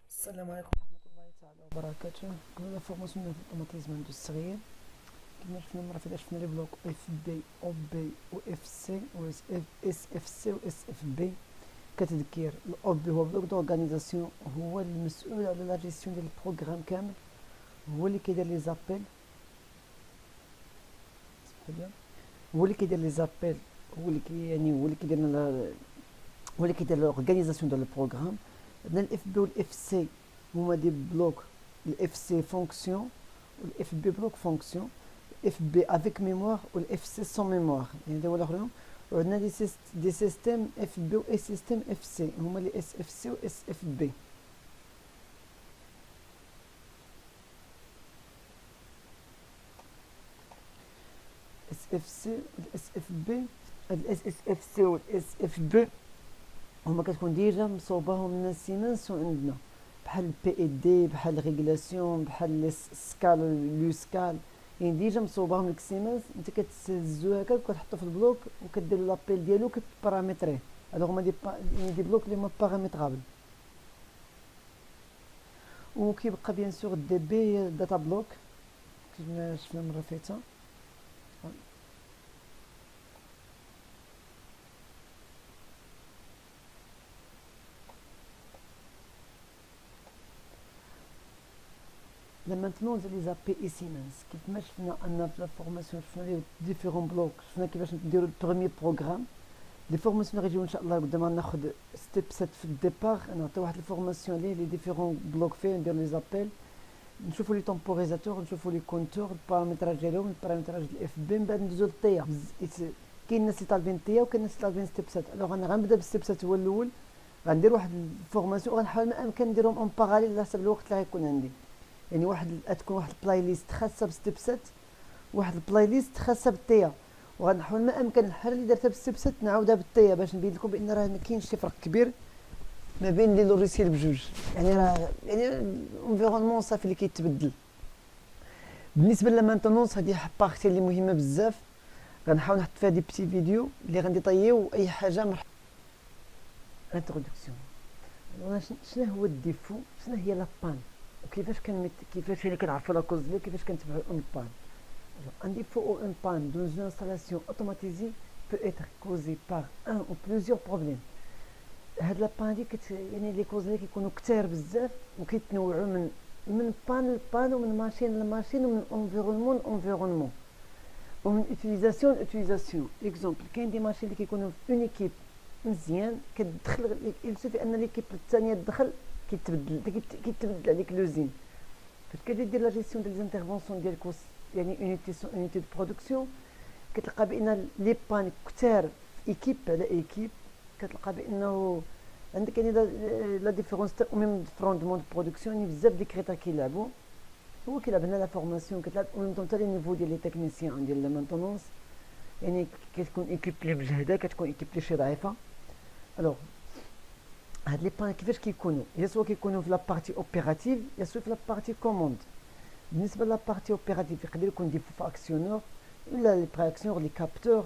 السلام عليكم ورحمة الله تعالى وبركاته. قبل فورماسيون ديال الأوتوماتيزم اندستريال. كما شفنا المرة اللي فاتت شفنا لي بلوك اف بي او بي و اف سي و اس اف سي و اس اف بي. كتذكير الاو بي هو بلوك دورغانيزاسيون، هو المسؤول على لا جيستيون ديال البروغرام كامل، هو اللي كيدير لي زابيل، هو اللي كيدير لي زابيل، هو اللي هو اللي كيدير هو اللي كيدير لورغانيزاسيون ديال البروغرام. عندنا الاف بي والاف سي هما دي بلوك، الاف سي فونكسيون والاف بي بلوك فونكسيون، اف بي افيك ميموار والاف سي سون ميموار، يعني هذا هو الاخرين. وعندنا دي سيستيم اف بي و اي سيستيم اف سي، هما لي اس اف سي و اس اف بي. اس اف سي والاس اف بي، الاس اس اف سي والاس اف بي هما كتكون ديجا مصوباهم لنا سيمنس عندنا، بحال بي اي دي، بحال ريغولاسيون، بحال لي سكال لو سكال، يعني ديجا مصوباهم لك سيمنس. انت كتهزو هكا وكتحطو في البلوك وكدير لابيل ديالو كتبارامتريه. الوغ هما دي بلوك اللي هما بارامترابل. وكيبقى بيان سور دي بي داتا بلوك كما شفنا المره فايته. La maintenance les API Siemens. كيفما شفنا ان في لا فورماسيون شفنا لي ديفيرون بلوك، شفنا كيفاش نديرو البروميير بروغرام. لي فورماسيون غيجيو ان شاء الله قدام، ناخذ ستيب 7 في الديبار، نعطي واحد الفورماسيون لي ديفيرون بلوك فيه ندير لي زابيل، نشوفوا لي تمبوريزاتور، نشوفوا لي كونتور، البارامتراج ديالهم، البارامتراج ديال الاف بي، من بعد ندوزو للطيا. كاين الناس اللي طالبين الطيا وكاين الناس اللي طالبين ستيب 7. الوغ انا غنبدا بالستيب 7 هو الاول، غندير واحد الفورماسيون وغنحاول ما امكن نديرهم اون باراليل على حسب الوقت اللي غيكون عندي. يعني تكون واحد البلاي ليست خاصه بستيب 7، واحد البلاي ليست خاصه بالطيا، وغنحاول ما امكن الحاله اللي درتها بالستيب 7 نعاودها بالطيا باش نبين لكم بان راه ما كاينش شي فرق كبير ما بين لي لوريسيال بجوج. يعني راه يعني الانفيرونمون صافي اللي كيتبدل. بالنسبه للمانتونونس هذه بارتي اللي مهمه بزاف، غنحاول نحط فيها دي بتي فيديو اللي غنديطيو اي حاجه انتروداكسيون. شنو هو الديفو، شنو هي لابان، كيفاش يعني كنعرفوا لا كوز ديالو، كيفاش كنتبعوا اون بان. Un défaut ou une panne dans une installation automatisée peut être causé par un ou plusieurs problèmes. هاد لابان هادي يعني لي كوز ديالها كيكونوا كثار بزاف وكيتنوعوا من بان لبان، ومن ماشين لماشين، ومن انفيرونمون لانفيرونمون، ومن اوتيليزاسيون لاوتيليزاسيون. اكزومبل، كاين دي ماشين اللي كيكونوا في اون ايكيب مزيان كتدخل يلسوفي ان ليكيب الثانيه تدخل كيتبدل عليك لوزين. فاش كدير لا جيستيون ديال ليزانترفونسيون ديالك يعني اونيتي دو برودكسيون، كتلقى بان لي بان كثار في ايكيب على ايكيب، كتلقى بانه عندك يعني لا ديفيرونس او ميم فرون دو برودكسيون، يعني بزاف دي كريتير كيلعبوا. هو كيلعب هنا لا فورماسيون كتلعب او ميم طون حتى لي نيفو ديال لي تكنيسيان ديال لا مانتونونس، يعني كتكون ايكيب لي مجهده، كتكون ايكيب لي شي ضعيفه. الوغ هاد لي بان كيفاش كيكونوا؟ يا سوا كيكونوا في لا بارتي اوبيراتيف يا سوا في لا بارتي كوموند. بالنسبه لابارتي اوبيراتيف يقدر يكون ديفو في اكسيونور ولا لي برياكسيون لي كابتور،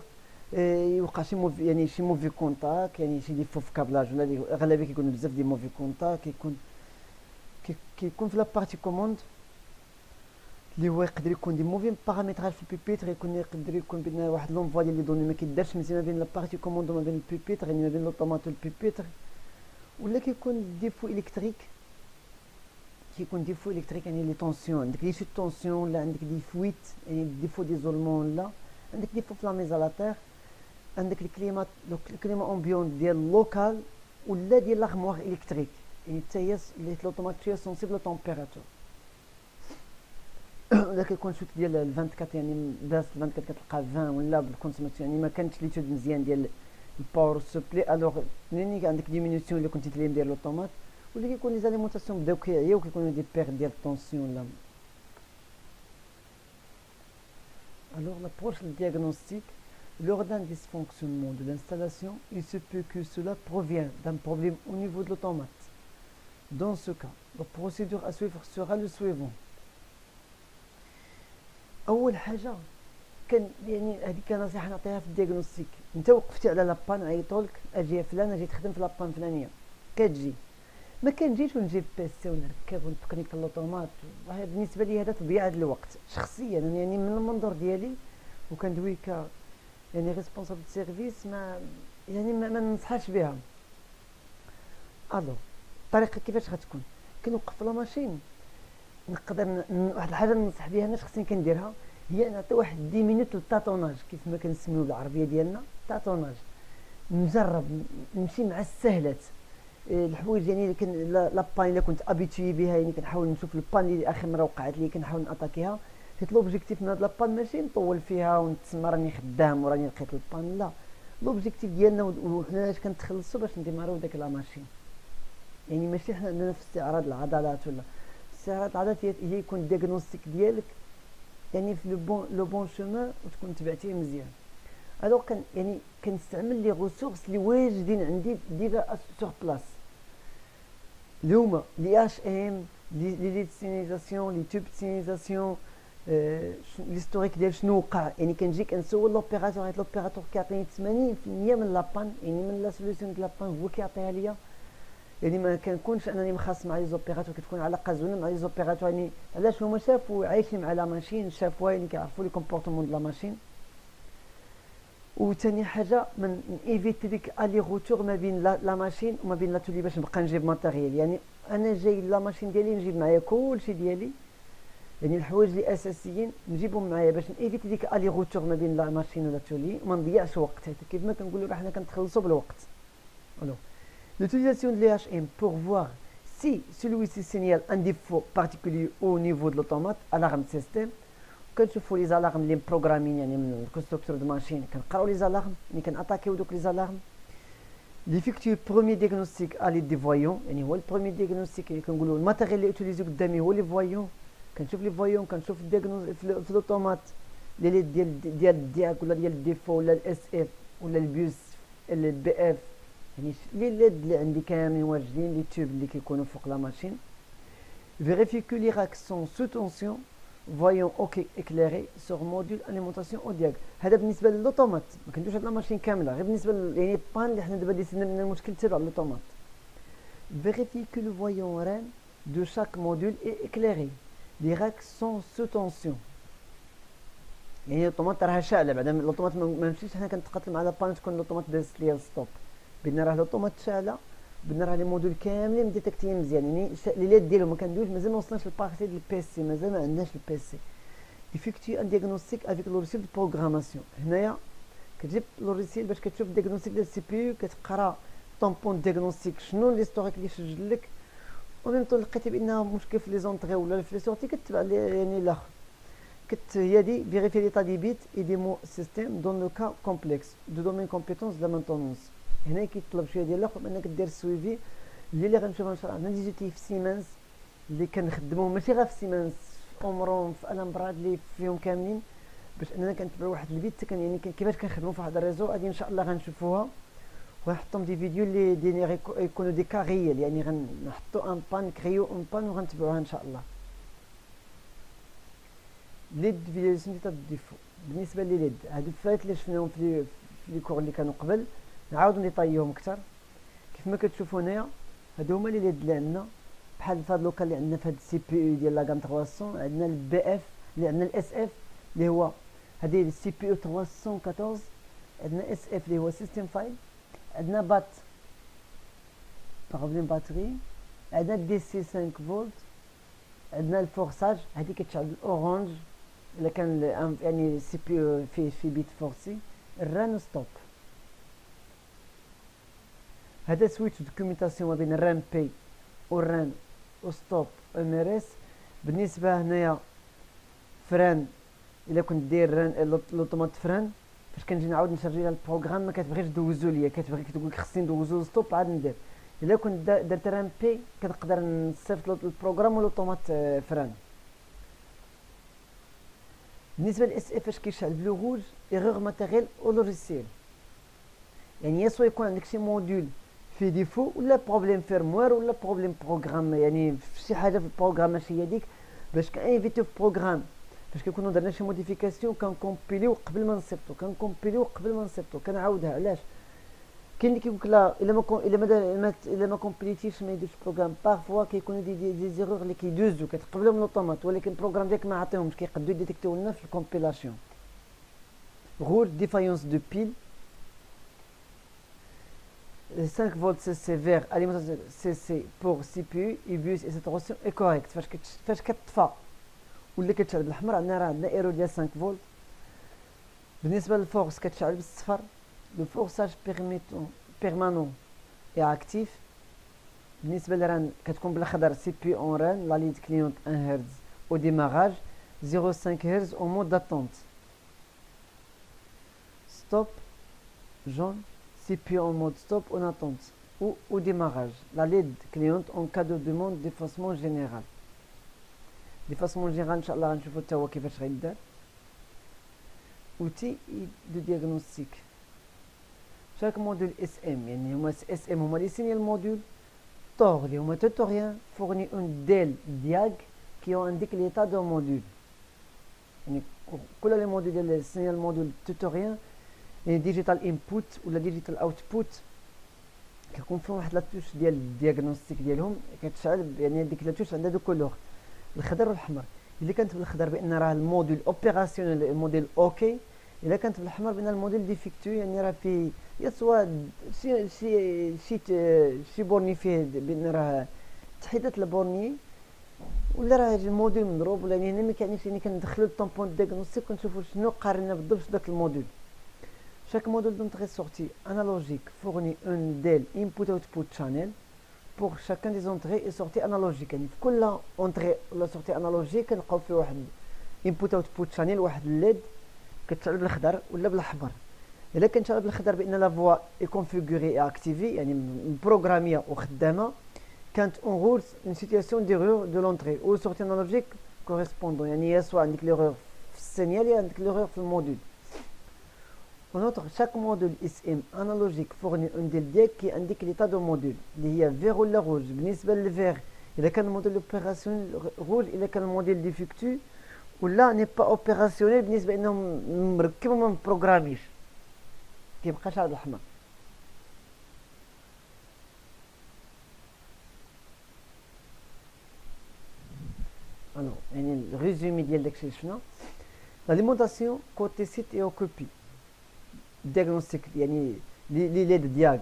يوقع شي موفي يعني شي موفي كونتاك، يعني شي ديفو في كابلاج، ولا اغلبيه كيكونوا بزاف ديال موفي كونتاك. كيكون في لابارتي كوموند اللي هو يقدر يكون دي موفي بارامتراج في البيبيتر، يقدر يكون بين واحد لونفوا ديال لي دوني ما كيدارش مزيان ما بين لابارتي كوموند وما بين البيبيتر، يعني ما بين لوطومات والبيبيتر. ولا كيكون ديفو الكتريك، كيكون ديفو الكتريك يعني لي طونسيون، عندك لي سوت طونسيون، ولا عندك دي فويت يعني ديفو ديزولمون، ولا عندك ديفو في لا ميزالاتير، عندك الكليما امبيون ديال لوكال، ولا ديال لاغموار الكتريك، يعني حتى هي اللي لوطوماتيك سونسيبل للتمبيراتور. ولا كيكون سوت ديال 24 يعني باس 24 كتلقى 20 ولا بالكونسوماسيون، يعني ما كانتش ليتود مزيان ديال الباور سوبلي. الوغ منين عندك ديمينيسيون اللي كنتي تليم ديال لوطومات، واللي كيكون لي زاليمونطاسيون بداو كيعياو، كيكونوا دي بير ديال الطونسيون. لا alors l'approche du diagnostic, lors d'un dysfonctionnement de l'installation, il se peut que cela provienne d'un problème au niveau de l'automate. Dans ce cas, la procédure à suivre sera le suivant. اول حاجه كان يعني هذيك كنصيحه نعطيها في الدياغنوستيك، انت وقفتي على لابان عيطولك اجي فلان اجي تخدم في لابان فلانيه، كتجي ما كنجيش ونجيب بيسي ونركب ونتكنيك لوطومات. بالنسبه لي هذا تضييع د الوقت شخصيا، يعني من المنظور ديالي وكندوي يعني ريسبونسابل سيرفيس، ما يعني ما ننصحش بها. الو الطريقه كيفاش غتكون؟ كنوقف لا ماشين، نقدر واحد الحاجه ننصح بها انا شخصيا كنديرها، هي نعطي واحد 10 مينوت للتاطوناج كيف ما كنسميو بالعربيه ديالنا تاطوناج. نجرب نمشي مع السهلات، الحوايج يعني اللي لابان اللي كنت ابيتوي بها، يعني كنحاول نشوف البان اللي اخر مره وقعت لي كنحاول ناتاكيها. حيت لوبجيكتيف من هاد لابان ماشي نطول فيها ونتسمى راني خدام وراني لقيت البان، لا، لوبجيكتيف ديالنا وحنا علاش كنتخلصوا باش نديماريو داك لا ماشين. يعني ماشي حنا عندنا في استعراض العضلات ولا استعراض العضلات، هي يكون الدياغنوستيك ديالك يعني في لو بون شومان وتكون تبعتيه مزيان. الوغ يعني كنستعمل لي غوسورس اللي واجدين عندي ديجا سور بلاص، اللي هما لي اش ام، لي سينيزاسيون، لي توب سينيزاسيون، ليستوريك ديال شنو وقع. يعني كنجي كنسول لوبيراتور، حيت لوبيراتور كيعطيني 80% من لابان، يعني من لا سوليسيون ديال لابان هو كيعطيها ليا. يعني ما كنكونش انني مخاص مع لي زوبيراتور، كتكون علاقه زوينه مع لي زوبيراتور. يعني علاش هما شافوا عايشين مع لا ماشين، شافوها، يعني كيعرفوا لي كومبورتمون د لا ماشين. وثاني حاجه من ايفيتي ديك الي روتور ما بين لا ماشين وما بين لاتولي باش نبقى نجيب ماتيريال. يعني انا جاي لا ماشين ديالي نجيب معايا كلشي ديالي، يعني الحوايج اللي اساسيين نجيبهم معايا باش نيفيتي ديك الي روتور ما بين لا ماشين ولاتولي وما نضيعش وقت. كيف ما كنقولوا حنا كنتخلصوا بالوقت. الو l'utilisation de l'EHM pour voir si celui-ci signale un défaut particulier au niveau de l'automate, alarme système. كنشوفوا لي زالارم اللي مبروغرامين يعني من الكونستركتور دو ماشين، كنقراو لي زالارم، ملي كناتاكيو دوك لي زالارم. ليفيكتيو بروميي ديغنوستيك ا لي دي فويون، يعني هو البروميي ديغنوستيك اللي كنقولوا الماتيريال اللي اوتيليزيو قدامي هو لي فويون. كنشوف لي فويون، كنشوف في الاوتومات لي ديال الدياك ولا ديال الديفو ولا الاس اف ولا البيوس البي اف، يعني لي ليد اللي عندي كاملين واجدين، لي توب اللي كيكونوا فوق لا ماشين. فيريفي كو لي راك سون سو تونسيون، فويون اوكي اكليري سور موديل اليمونطاسيون او دياك. هذا بالنسبه للوطومات، ما كندوش هاد لا ماشين كامله، غير بالنسبه يعني بان اللي حنا دابا ديسنا من المشكل تبع لوطومات. فيريفي كو لو فويون ران دو شاك موديل اي اكليري، لي راك سون سو تونسيون. يعني لوطومات راها شاعله، بعدا لوطومات ما نمشيش حنا كنتقاتل مع لا بان تكون لوطومات دازت ليا ستوب، بدنا راه لوطومات شاعله، بدنا راه لي موديل كاملين مديتكتيين مزيان. يعني لي ليد ديالهم ما كندويش، مازال ما وصلناش للبارتي ديال البيسي، مازال ما عندناش البيسي. effectue un diagnostic avec le logiciel de programmation. هنايا كتجيب لوريسيل باش كتشوف الدياغنوستيك ديال السي بي يو، كتقرا طومبون دياغنوستيك شنو ليستوريك اللي سجل لك، وميم طون لقيتي بانها مشكل في لي زونطري ولا في لي سورتي كتبع يعني الاخر. هي دي فيريفي ليطا دي بيت اي دي مو سيستيم دون لو كا كومبلكس دو دومين كومبيتونس دو مانتونونس. هنا كيطلب شويه ديال الاخر انك دير السويفي اللي غنشوفها ان شاء الله. عندنا دي زوتي في سيمنز اللي كنخدموهم ماشي غير في سيمنز، في اومرون، في الان برادلي، فيهم كاملين، باش اننا كنتبعوا واحد البيت يعني كيفاش كنخدموا في واحد الريزو. غادي ان شاء الله غنشوفوها وغنحطهم دي فيديو اللي ديني يكونوا دي كا ريال، يعني غنحطوا ان بان كريو ان بان وغنتبعوها ان شاء الله. ليد فيزيون ديال الديفو، بالنسبه لي ليد هادو الفايت اللي شفناهم في لي كور اللي كانوا قبل نعاودو نطيهم اكثر. كيف ما كتشوفوا هنايا هادو هما لي ليد اللي عندنا، بحال في هاد لوكال اللي عندنا في هاد السي بي يو ديال لاغام 300. عندنا البي اف اللي عندنا الاس اف اللي هو هادي السي بي يو 314، عندنا اس اف اللي هو سيستم فايل، عندنا بات بروبليم باتري، عندنا دي سي 5 فولت، عندنا الفورساج هادي كتشعل الاورانج الا كان يعني السي بي يو في بيت فورسي. الران ستوب، هذا سويتش دوكيومنتاسيون ما بين الران بي والران وستوب ام ار اس. بالنسبه هنايا فران، الا كنت داير ران لوطومات فران، فاش كنجي نعاود نشرجي لها البروغرام ما كتبغيش دوزو ليا، كتبغي كتقول لك خصني ندوزو ستوب عاد ندير. الا كنت درت ران بي كنقدر نصيفط البروغرام ولوطومات فران. بالنسبه للاس اف فاش كيشعل بلو روج ايغور ماتيريال او لوجيسيال، يعني يا سوا يكون عندك شي موديول في ديفو ولا بروبليم فيرموير ولا بروبليم بروغرام، يعني في شي حاجه في البروغرام ماشي هي ديك. باش كانفيتيو في بروغرام فاش كنكونوا درنا شي موديفيكاسيون كنكومبيليو قبل ما نصيفطو، كنعاودها. علاش؟ كاين اللي كيقول لك لا الا ما كومبليتيش ما يديرش بروغرام. بارفوا كيكونوا دي زيرور اللي كيدوزو كتقبلهم لوطومات، ولكن البروغرام ديالك ما عطيهمش، كيقدروا يديتيكتيو لنا في الكومبيلاسيون. rouge défaillance de pile. 5 volts CC vert alimentation CC pour CPU et bus et saturation est correct. فاش كتطفى ولا كتشعل بالاحمر عندنا ايرور ديال 5 فولت. بالنسبه للفورس كتشعل بالصفر. لو فورساج بيرمانون اي اكتيف. بالنسبه للران كتكون بالاخضر سي بي اون ران لا ليد كليونت 1 هرتز او ديماراج 0.5 هرتز او مود داتونت. Stop, jaune, CPU en mode stop en attente ou au démarrage. La LED cliente en cas de demande d'effacement général. D'effacement général, Inch'Allah, on va voir comment ça va. Outil de diagnostic. Chaque module SM, SM, on va dessiner le module. TOR, le tutoriel fournit un DEL diag qui indique l'état d'un module. Tous les modules, c'est le module tutoriel. ديجيتال انبوت ولا ديجيتال اوتبوت كيكون فيهم واحد لاتوش ديال الدياغنوستيك ديالهم كتشعل، يعني ديك لاتوش عندها دو كولور الخضر والاحمر. الا كانت بالخضر بان راه الموديل اوبيراسيونيل الموديل اوكي، الا كانت بالاحمر بان الموديل ديفيكتو يعني راه فيه يسوى شي بورني فيه بان راه تحيدت البورني ولا راه الموديل مضروب، ولا هنا ما كيعنيش يعني كندخلو الطومبون دياغنوستيك ونشوفوا شنو قارنا بالضبط في داك الموديل. Chaque module d'entrée sortie analogique fournit un DEL input-output channel pour chacun des entrées et sorties analogiques. يعني في كل entrée ولا sortie analogique كنلقاو فيه واحد input-output channel، واحد الليد كتشعل بالخضر ولا بالاحمر. الا كنشعل بالخضر بان لا فوا اي كونفيغوري اي اكتيفي يعني مبروغراميه وخدامه، كانت اون روج اون سيتوياسيون ديغور دو لونتري او sortie analogique كوريسبوندون، يعني يا سوا عندك ليغور في السينيال يا عندك ليغور في الموديل. En outre, chaque module SM analogique fournit un DEL qui indique l'état du module. Il y a vert ou la rouge. بالنسبة للvert, إذا كان الموديل opérationnel rouge، إذا كان الموديل défectueux ولا n'est pas opérationnel بالنسبة إنهم مركب وما مبروغراميش كيبقى شعل الأحمر. يعني الريزومي ديال داكشي اللي شفنا. L'alimentation côté site et au copie. diagnostic يعني لي ليد ديالك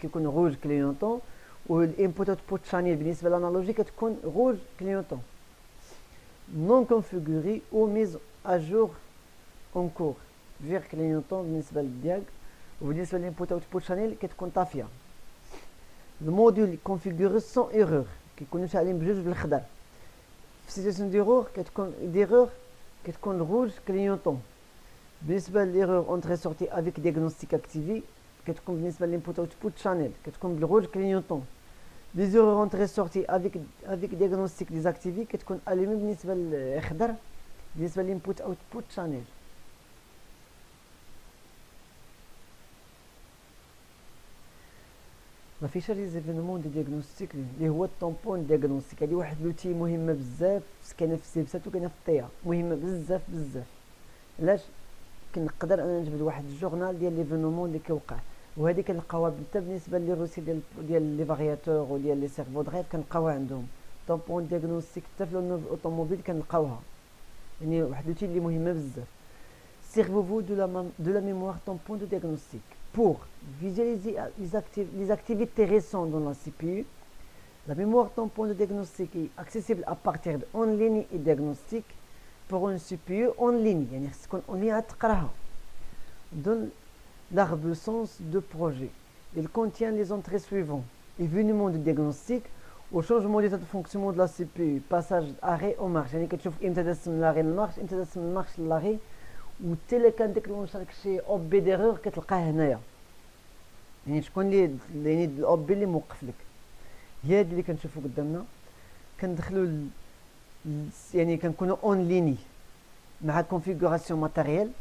كيكون روج كليونطون، والانبوت اوتبوت شانيل بالنسبه للانالوجي كتكون روج كليونطون نون كونفيغوري او ميز اجور اون كور فير كليونطون بالنسبه للدياك، وبالنسبه للانبوت اوتبوت شانيل كتكون طافيه. الموديل كونفيغوري سون ايرور كيكونوا شاعلين بجوج بالخضر. في سيتياسيون ديغور كتكون روج كليونطون. بالنسبه للإيرور انتري سورتي افيك دياغنوستيك اكتيفي كتكون بالنسبه للانبوت اوتبوت شانيل كتكون بالروج كليونطون. لي زيرور انتري سورتي افيك دياغنوستيك ديزاكتيفي كتكون الومي بالنسبه للخضر بالنسبه للانبوت اوتبوت شانيل. ما فيش لي زيفينمون دي دياغنوستيك اللي هو الطومبون دياغنوستيك. هذه واحد لوتي مهمه بزاف كاينه في السيبسات وكاينه في الطيا، مهمه بزاف بزاف. علاش كنقدر انا نجبد واحد الجورنال ديال ليفينمون اللي كيوقع، وهذه كنلقاوها حتى بالنسبه للروسي ديال لي فارياتور وديال لي سيرفو دغيف كنلقاوها عندهم. طومبون دياغنوستيك حتى في الاوتوموبيل كنلقاوها، يعني واحد لوتي اللي مهمه بزاف. Servez-vous de la mémoire tampon de diagnostic pour visualiser les activités récentes dans la CPU. La mémoire tampon de diagnostic est accessible à partir d'en ligne et diagnostic pour une CPU en ligne. يعني خص تكون en ligne تقراها. Donne l'arborescence de projet. Il contient les entrées suivantes: événements de diagnostic au changement d'état de fonctionnement de la CPU, passage arrêt au marche. يعني كتشوف امتى داز من l'arrêt للمارش، امتى داز من المارش للarrêt، وحتى الا كان ديكلونشا داكشي اوب بي ديغور كتلقاه هنايا. يعني شكون اللي يعني الاوب بي اللي موقف لك. هي هادي اللي كنشوفو قدامنا. كندخلو يعني كنكونوا اون ليني مع كونفيغوراسيون ماتيريال.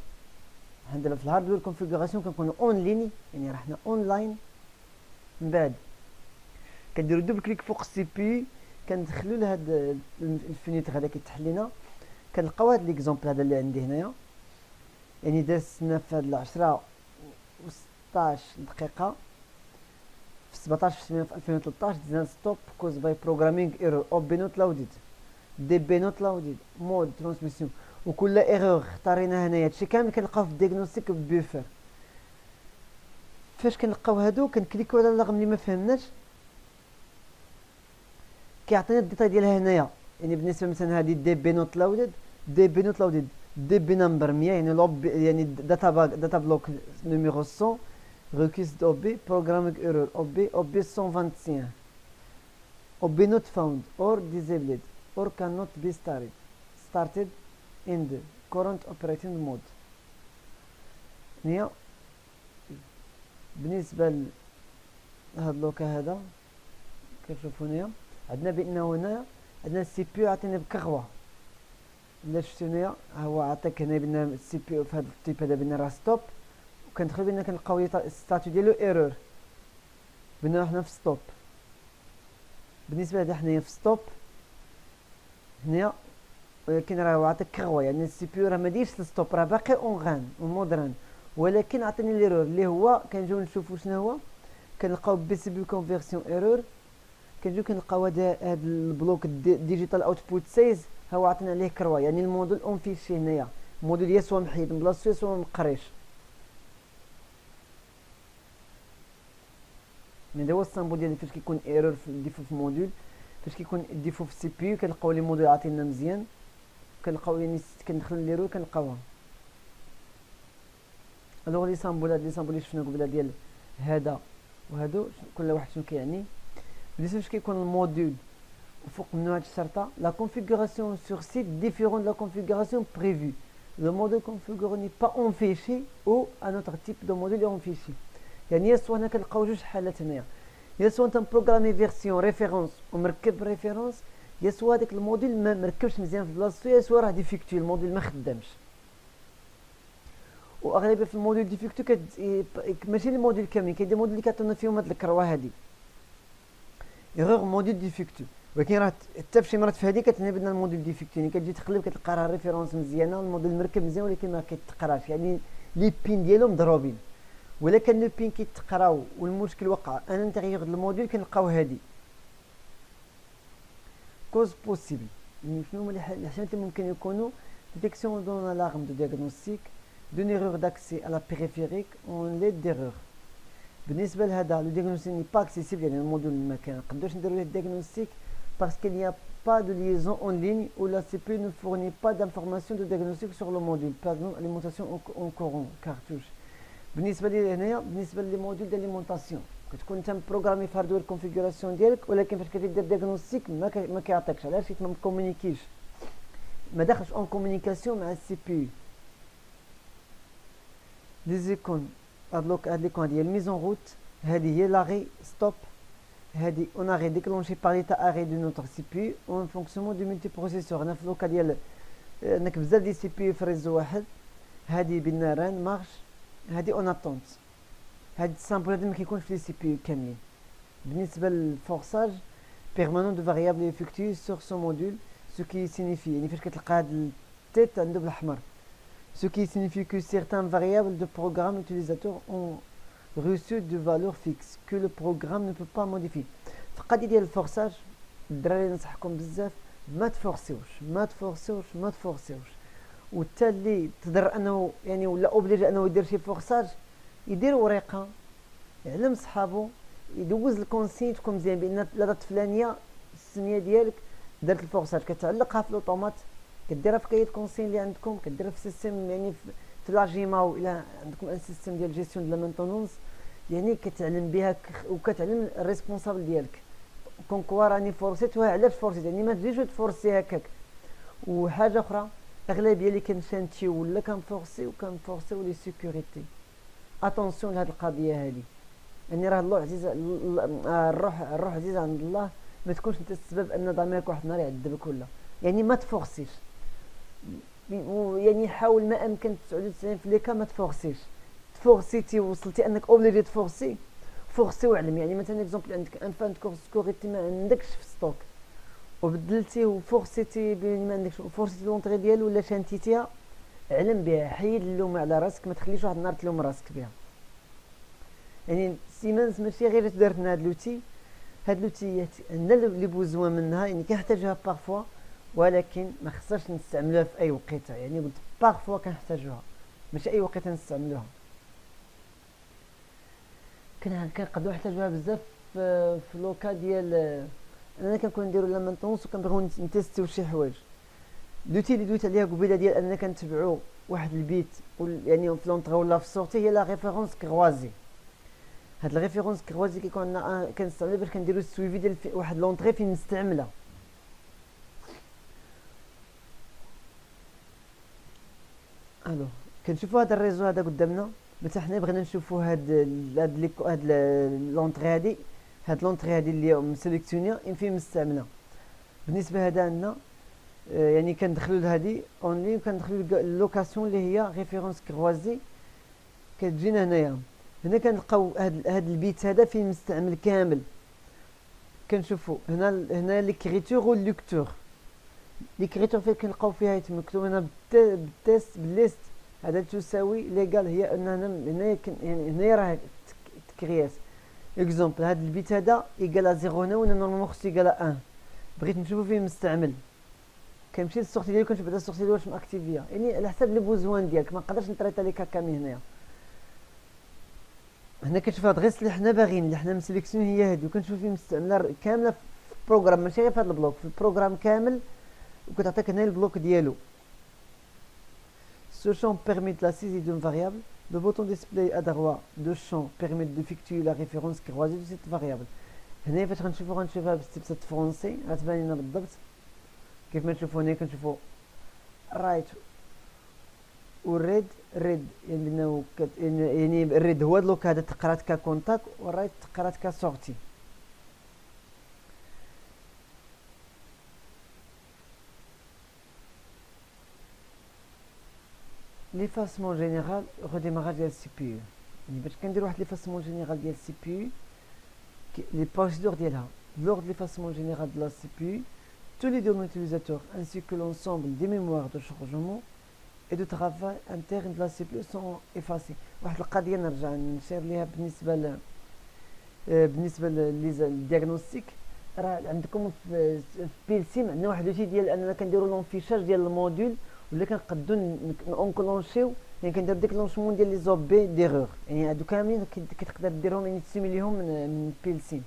عندنا في الهاردوير كونفيغوراسيون كنكونوا اون ليني يعني راه حنا اونلاين. من بعد كنديروا دوبل كليك فوق السي بي، كندخلوا لهاد الفينيتر هذا كيتح لينا. كنلقاو هاد ليكزومبل هذا اللي عندي هنايا، يعني دازنا في هاد 10 16 دقيقه في 17 في 2013 دزنا ستوب كوز باي بروغرامينغ ايرور او بي نوت لاوديد دي بي نوت لاوديد مود ترانسميسيون وكل ايرور اختارينا هنايا هادشي كامل كنلقاو في الدياغنوستيك بوفر. فاش كنلقاو هادو كنكليكو على الرقم اللي ما فهمناش كيعطينا الديتاي ديالها هنايا. يعني بالنسبه مثلا هذه دي بي نوت لاوديد دي بي نوت لاوديد دي بي نمبر 100 يعني لوب يعني داتا بلوك نيميرو 100 request OB programming error OB 125 OB not found or disabled or cannot be started in the current operating mode. هي بالنسبه لهاد اللوكا هذا كتشوفوا هنايا عندنا بانه هنا عندنا السي بي يو عطينا بكغوه. الا شفتوا هنايا هو عطاك هنا بان السي بي يو في هذا التيب هذا بان راه ستوب وكندخلوا بان كنلقاو الستاتيو ديالو ايرور بان حنا في ستوب. بالنسبه لهذا حنايا في ستوب هنايا ولكن راه عطاك كغوه يعني السي بي يو راه ما دايرش الستوب راه باقي اون غان ومودرن ولكن عطيني ليرور اللي هو كنجيو نشوفوا شنو هو. كنلقاو بي سي بي كونفيرسيون ايرور كنجيو كنلقاو هذا البلوك ديجيتال اوتبوت سايز هو عطينا عليه كروا يعني الموديل اون فيشي هنايا الموديل يا سوا محيد من بلاصتو يا سوا مقريش. يعني هو السامبل ديال فاش كيكون ايرور في الديفو في الموديل فاش كيكون الديفو في السي بي يو كنلقاو لي موديل عاطينا مزيان كنلقاو يعني كندخلو ليرور كنلقاوها. الوغ لي سامبل هاد لي سامبل اللي شفنا قبيله ديال هذا وهادو كل واحد شنو كيعني. بالنسبه فاش كيكون الموديل وفوق منو هاد الشرطه لا configuration sur site différent de la configuration prévue. Le modèle configuré n'est pas en fichier ou un autre type de modèle est en fichier. يعني يا سوا هنا كنلقاو جوج حالات هنايا يا سوا انت مبروغرامي فيرسيون ريفيرونس ومركب ريفيرونس يا سوا هذاك الموديل ما مركبش مزيان في بلاصتو يا سوا راه ديفيكتي الموديل ما خدامش. واغلبيه في الموديل ديفيكتو ماشي الموديل كاملين كاين دي موديل اللي كيعطيونا فيهم هاد الكروه هادي ايرور موديل ديفيكتو ولكن راه حتى فشي مرات في هذه كتعني بان الموديل ديفيكتو يعني كتجي تقلب كتلقى راه ريفيرونس مزيانه الموديل مركب مزيان ولكن ما كيتقراش يعني لي بين ديالهم مضروبين ولكن لو بين كيتقراو والمشكل وقع انا نتغير الموديل كنلقاو هادي كوز بوسيبل. يعني شنو هما الحاجات اللي ممكن يكونوا ديتيكسيون دون الارم دو دياغنوستيك دون ايرور داكسي على بيريفيريك اون ليد ديرور. بالنسبه لهذا لو دياغنوستيك ني با اكسيسيبل يعني الموديل ما كنقدروش نديرو ليه دياغنوستيك parce qu'il n'y a pas de liaison en ligne ou la CPU ne fournit pas d'informations de diagnostic sur le module par exemple alimentation en courant cartouche. بالنسبه لي هنايا بالنسبه لي موديل داليمونطاسيون كتكون انت مبروغرامي في هاردوير كونفيغوراسيون ديالك ولكن فاش كتبدا دير دياغنوستيك ما كيعطيكش علاش حيت ما كومونيكيش ما داخلش اون كومونيكاسيون مع السي بي يو. لي زيكون هاد ليكون ديال ميزون روت هذه هي لاغي ستوب هادي اون اغي ديكلونشي بار ليتا اغي دو نوتر سي بي اون فونكسيونمون دو ملتي بروسيسور. هنا في لوكا ديال انك بزاف ديال سي بي في ريزو واحد هادي بنا ران مارش هادي اون اتونت هاد السامبل هذا ما كيكونش في لي سي بي كاملين. بالنسبه للفورساج بيرمانون دو فاريابل افيكتيو سور سو موديل سو كي سينيفي يعني فاش كتلقى هاد التيت عنده بالاحمر سو كي سينيفي كو سيغتان فاريابل دو بروغرام يوتيليزاتور اون reçu de valeurs fixes que le programme ne peut pas modifier. في القضيه ديال الفورساج الدراري ننصحكم بزاف ما تفورسيوش وحتى اللي تقدر انه يعني ولا اوبليجي انه يدير شي فورساج يدير ورقه يعلم صحابو يدوز الكونسين تكون مزيان بان لا دات فلانيه السميه ديالك درت الفورساج كتعلقها في الاوتومات كديرها في كايت كونسين اللي عندكم كديرها في سيستم يعني في لاجيما ولا عندكم ان سيستم ديال جيستيون دو لا مينتونونس يعني كتعلم بها وكتعلم الريسبونسابل ديالك كونكوا راني فورسيتوها علاش فورسيت يعني ما تجيش تفورسي هكاك. وحاجه اخرى اغلبيه اللي كنشانتيو ولا كنفورسيو لي سيكوريتي اتونسيون لهاد القضيه هادي يعني راه الله عزيز الروح عزيز عند الله ما تكونش انت السبب ان ضميرك واحد النهار يعذبك ولا يعني ما تفورسيش يعني حاول ما امكن 99 في ليكا ما تفورسيش تفورسيتي وصلتي انك اوبليجي تفورسي وعلم يعني مثلا اكزومبل عندك ان فان كورس سكوريتي ما عندكش في ستوك وبدلتي وفورسيتي ما عندكش فورسيتي لونطري ديالو ولا شانتيتيها علم بها حيد اللوم على راسك ما تخليش واحد النهار تلوم راسك بها. يعني سيمنز ماشي غير دارت لنا هاد لوتي، هاد لوتيات عندنا لي بوزوان منها، يعني كنحتاجوها بارفوا، ولكن ما خصهاش نستعملوها في اي وقيته. يعني قلت بارفوا كنحتاجوها، ماشي اي وقيته نستعملوها. كنقدروا نحتاجوها بزاف في لوكا ديال اننا كنكون نديرو لا مانطونس وكنبغيو نتيستيو شي حوايج. لوتي اللي دويت عليها قبيله ديال اننا كنتبعو واحد البيت يعني في لونطري ولا في السورتي، هي لا ريفيرونس كروازي. هاد لا ريفيرونس كروازي كيكون عندنا كنستعملها باش كنديرو السويفي ديال واحد لونطري فين مستعمله. الو كنشوفوا هذا الريزو هذا قدامنا، مثلا حنا بغينا نشوفوا هاد لونطري هادي، هاد لونطري هادي اللي مسيليكسيونيا فين مستعمله. بالنسبه هذا عندنا يعني كندخلوا لهادي اونلي، وكندخلوا اللوكاسيون اللي هي ريفيرونس كروازي كتجينا هنايا. هنا كنلقاو هاد البيت هذا فين مستعمل كامل. كنشوفوا هنا ليكريتور والليكتور. ليكريتور فين كنلقاو فيها مكتوب هنا بالتيست بالليست هذا تساوي ليغال، هي ان هنايا يعني هنايا راه تكرياس اكزومبل. هاد البيت هذا ايكال 0 هنا، وانا نورمالمون خصو ايكال 1. بغيت نشوفو فين مستعمل، كنمشي للسورتي ديالو كنشوف بعدا السورتي واش ماكتيفيا، يعني على حساب لي بوزوان ديالك. ما نقدرش نطريطا ليك هكا من هنايا. هنا كنشوف هاد غيس اللي حنا باغيين، اللي حنا مسيليكسيون هي هادي، وكنشوف فين مستعمله كامله في البروغرام، ماشي غير في هاد البلوك، في البروغرام كامل. وكتعطيك هنا البلوك ديالو. Ce champ permet la saisie d'une variable. Le bouton display à droite de champ permet d'effectuer la référence croisée de cette variable. هنا فاش غنشوفوها بالستيبسات فرونسي غتبان لنا بالضبط كيف ما نشوفو. هنا كنشوفو رايت والريد. ريد يعني الريد هو اللوك هذا تقرات ككونتاك، والرايت تقرات كسورتي. ليفاسمون جينيرال ريديماراج ديال السي بي يو. يعني باش كندير واحد ليفاسمون جينيرال ديال السي بي يو، لي بروسيدور ديالها lors de l'effacement général de la CPU, tous les données utilisateurs ainsi que l'ensemble des mémoires de chargement et de travail interne de la CPU sont effacés. واحد القضيه نرجع نشير ليها بالنسبه للدياغنوستيك. راه عندكم في بيلسيم عندنا واحد لوتي ديال اننا كنديروا لونفيشاج ديال الموديل، ولا كنقدو نونكلونشيو، يعني كندير ديكلونشمون ديال لي زوبي ديغور. يعني هادو كاملين كتقدر ديرهم يعني تسيميليهم من بيلسيم.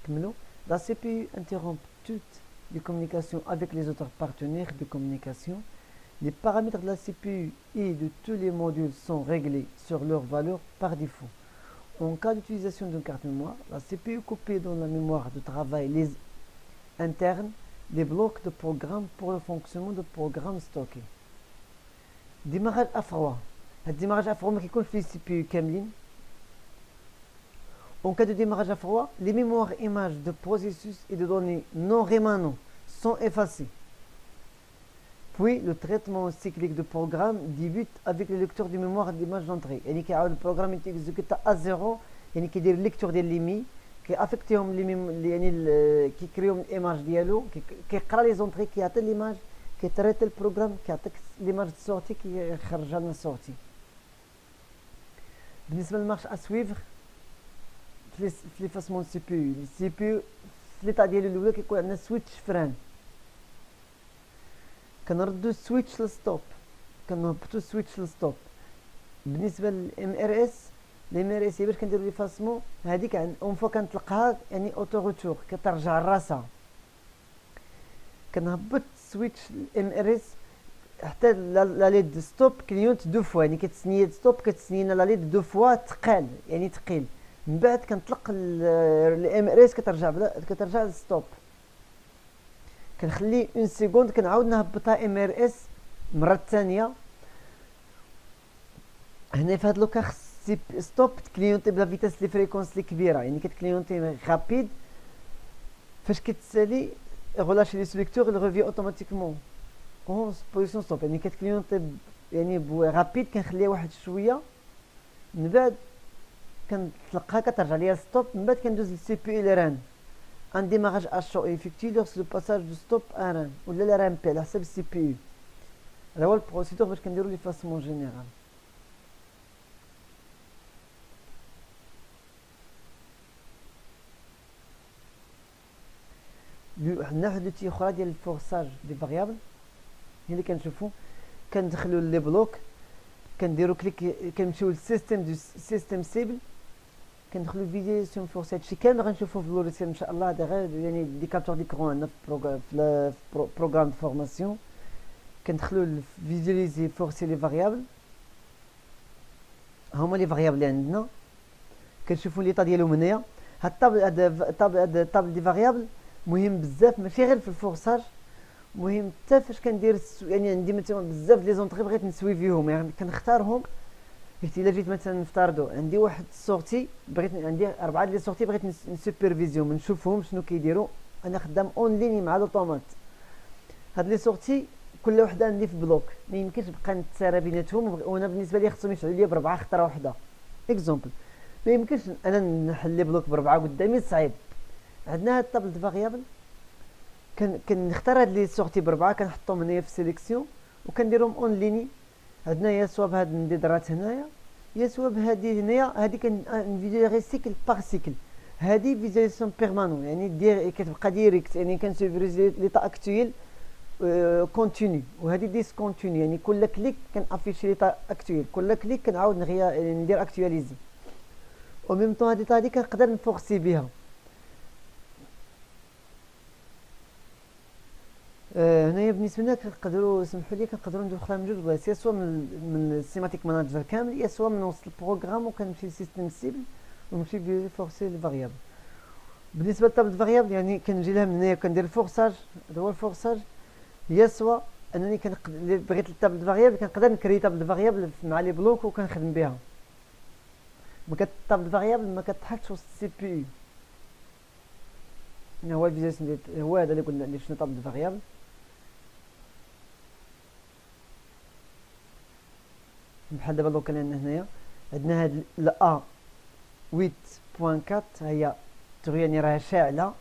كملوا. La CPU interrompt toutes les communications avec les autres partenaires de communication. Les paramètres de la CPU et de tous les modules sont réglés sur leur valeur par défaut. En cas d'utilisation d'une carte mémoire, la CPU copie dans la mémoire de travail les internes des blocs de programme pour le fonctionnement de programme stocké. démarrage à froid. Le démarrage à froid ما كيكونش في السي بي يو كاملين. En cas de démarrage à froid, les mémoires images de processus et de données non rémanents sont effacées. Puis le traitement cyclique de programme débute avec le lecteur de mémoire d'image d'entrée. يعني كيعاود البروغرام يتيكزيكوتا ا زيرو، يعني كيدير ليكتور ديال ليمي، كيافيكتيهم يعني كيكريهم الايماج ديالو، كيقرا لي زونطري، كيعطي ليماج، كيتريتي البروغرام، كيعطيك ليماج سورتي، كيخرجها لنا سورتي. بالنسبه للمارش اسويفر في ليفاسمون سي بي يو، السي بي يو في ليطا ديالو الاولى كيكون عندنا سويتش فران، كنردو السويتش للستوب، كنهبطو السويتش للستوب. بالنسبه للام ار اس، الام ار اس باش كنديرو ليفاسمون هذيك اون فوا كنطلقها يعني اوتو روتور كترجع لراسها. كنهبط سويتش الام ار اس حتى لا ليد ستوب كليونت دو فوا، يعني كتسنيد ستوب كتسنينا لا ليد دو فوا تقال، يعني ثقيل. من بعد كنطلق الام ار اس كترجع للستوب. كنخلي اون سيكوند كنعاود نهبطها ام ار اس المره الثانيه. هنا في هاد لوكا خص ستوب تكليونتي بلا فيتاس لي فريكونس لي كبيره، يعني كتكليونتي رابيد. فاش كتسالي غولاشي لي سيليكتور il revient automatiquement en position stop، يعني كتكليونتي يعني رابيد. كنخليها واحد شويه، من بعد كنطلقها كترجع ليا ستوب. من بعد كندوز للسي بي الى ران. ان ديماراج ا شو ايفيكتي لوغس لو باساج دو ستوب ان ران ولا لا ران بي على حسب السي بي يو. هذا هو البروسيدور باش كنديرو لي فاسمون جينيرال. عندنا واحد لوتي اخرى ديال الفورساج دي فاريابل، هي اللي كنشوفو. كندخلو لي بلوك، كنديرو كليك، كنمشيو للسيستم دو سيستم سيبل، كندخلو فيزيليزاسيون فورس. هادشي كامل غنشوفو في اللوريسيال ان شاء الله. هذا غير يعني دي كابتور ديكرون عندنا في بروغرام دو فورماسيون. كندخلو لفيزيليزي فورسي لي فاريابل، هما لي فاريابل اللي عندنا. كنشوفو ليطا ديالهم هنايا. هاد الطابل دي فاريابل مهم بزاف، ماشي غير في الفورساج، مهم حتى فاش كندير يعني عندي مثلا بزاف لي زونطري بغيت نسويفيهم، يعني كنختارهم. حيت الا جيت مثلا نفترضوا عندي واحد السورتي، بغيت عندي 4 ديال السورتي بغيت نسوبرفيزيهم، نشوفهم شنو كيديروا. انا خدام اون ليني مع لوطومات. هاد لي سورتي كل وحده عندي في بلوك، ما يمكنش نبقى نتسارى بيناتهم، وانا بالنسبه لي خصهم يشعلوا لي بربعه خطره وحده. اكزومبل، ما يمكنش انا نحل لي بلوك بربعه قدامي، صعيب. عندنا هاد الطابل دو فاريابل، كنختار هاد لي سورتي بربعه، كنحطهم هنايا في سيليكسيون وكنديرهم اون ليني. عندنا يا سوا بهاد الندرات هنايا، يا سوا بهادي هنايا. هادي كنفيزيغي سيكل باغ سيكل. هادي فيزيليزاسيون بيرمانون، يعني دير كتبقى ديريكت، يعني كنسوفيزي ليطا اكتويل كونتينيو. وهادي ديسكونتينيو، يعني كل كليك كنافيشي ليطا اكتويل، كل كليك كنعاود ندير اكتواليزي. او ميم طون هادي كنقدر نفورسي بها. هنايا بالنسبه لنا كنقدروا، سمحوا لي، كنقدروا ندخلها من جوج بلايص، يا سوا من السيماتيك ماناجر كامل، يا سوا من وسط البروغرام وكنمشي للسيستم سيبل ونمشي فورسي لي فاريابل. بالنسبه للطابل فاريابل يعني كنجي لها من هنايا كندير الفورساج، هذا هو الفورساج. يا سوا انني بغيت الطابل فاريابل كنقدر نكري طابل فاريابل مع لي بلوك وكنخدم بها. الطابل فاريابل ما كتحطش وسط السي بي يو، هو الفيزيشن هو هذا اللي قلنا اللي شنو طابل فاريابل. بحال دابا دوكا هنايا عندنا هاد ا 8.4 هي ترو، يعني راها شاعله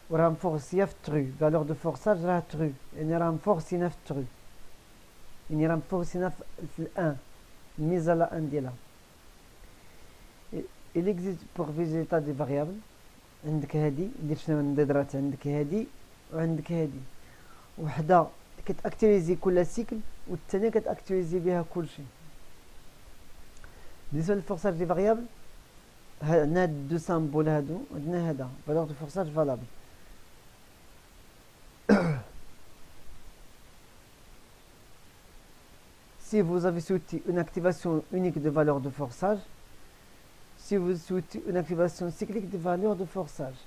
وراها مفورسيه في ترو. فالور دو فورساج راها ترو، يعني راها مفورسينا في ترو، يعني راها مفورسينا في الان، الميزه لا ان ديالها. il existe pour visiter des variables. عندك هادي دير شنو ندرات، عندك هادي وعندك هادي، وحده كتاكتيفيزي كل سيكل والثانيه كتاكتيفيزي بها كلشي. بالنسبه للفورساج دي فاريابل عندنا هاد دو سامبول هادو، عندنا هذا فالور دو فورساج فالابل. Si vous avez souhaité une activation unique de valeur de forçage, si vous souhaitez une activation cyclique de valeur de forçage،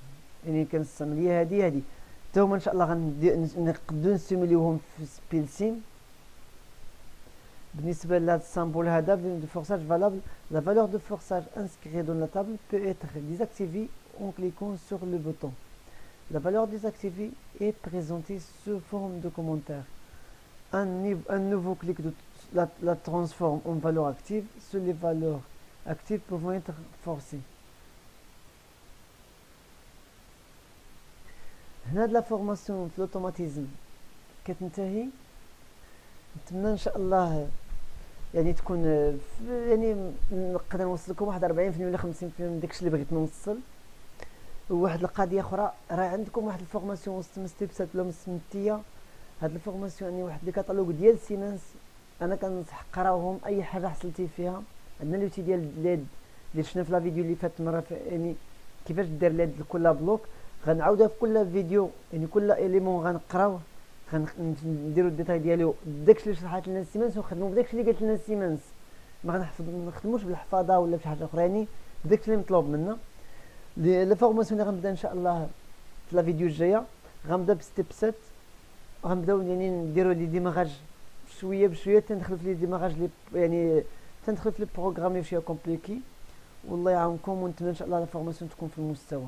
يعني كنستعمل ليا هادي حتى هما ان شاء الله غنقدو نسيموليوهم في سبيلسيم. بالنسبه لهاد السامبول هذا de forçage valable, la valeur de forçage inscrite dans la table peut être désactivée en cliquant sur le bouton. La valeur désactivée est présentée sous forme de commentaire. Un nouveau clic la transforme en valeur active. Seules les valeurs actives peuvent être forcées. هنا لا فورماسيون في الاوتوماتيزم كتنتهي. نتمنى ان شاء الله يعني تكون يعني نقدر نوصل لكم واحد 40% ولا 50% من داكشي اللي بغيت نوصل. وواحد القضيه اخرى، راه عندكم واحد الفورماسيون وسط ستيبسات ولا مستمتيه. هاد الفورماسيون يعني واحد لي كاتالوج ديال سيمنس، انا كنصح قراوهم اي حاجه حصلتي فيها. عندنا لوتي ديال ليد اللي شفنا في لا فيديو اللي فات مره، يعني كيفاش دير ليد لكل بلوك، غنعاودها في كل فيديو، يعني كل اليمون غنقراوه، غنديرو الديتاي ديالو، داكشي اللي شرحات لنا سيمنس ونخدمو بداكشي اللي قالت لنا سيمنس. ما نخدموش بالحفاظه ولا بشي حاجه اخرى، يعني بداكشي اللي مطلوب منا. لا فورماسيون اللي غنبدا ان شاء الله في لا فيديو الجايه، غنبدا بستيب 7، غنبداو يعني نديرو لي ديماغاج شويه بشويه، تندخل في لي ديماغاج لي يعني تندخل في لي بروغرام اللي شويه كومبليكي. والله يعاونكم، ونتمنى ان شاء الله لا فورماسيون تكون في المستوى.